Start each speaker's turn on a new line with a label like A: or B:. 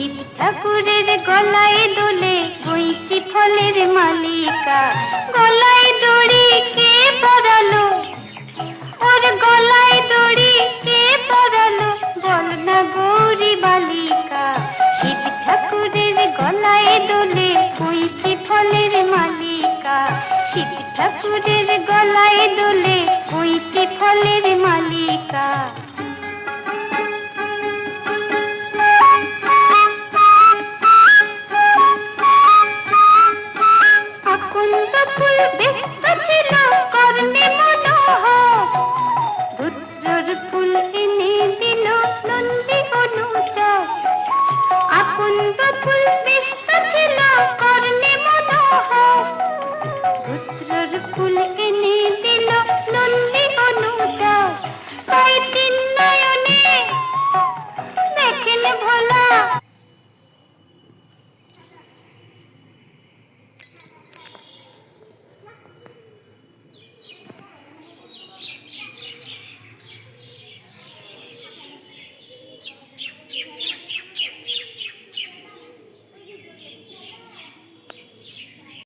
A: শিব ঠাকুরের গলায় দোলে বইটি ফলের মালিকা। গলায় দড়ি কে পরালো, ওর গলায় দড়ি কে পরালো, বল না গৌরী বালিকা। শিব ঠাকুরের গলায় দোলে বইটি ফলের মালিকা। শিব ঠাকুরের গলায় দোলে বইটি ফলের মালিকা।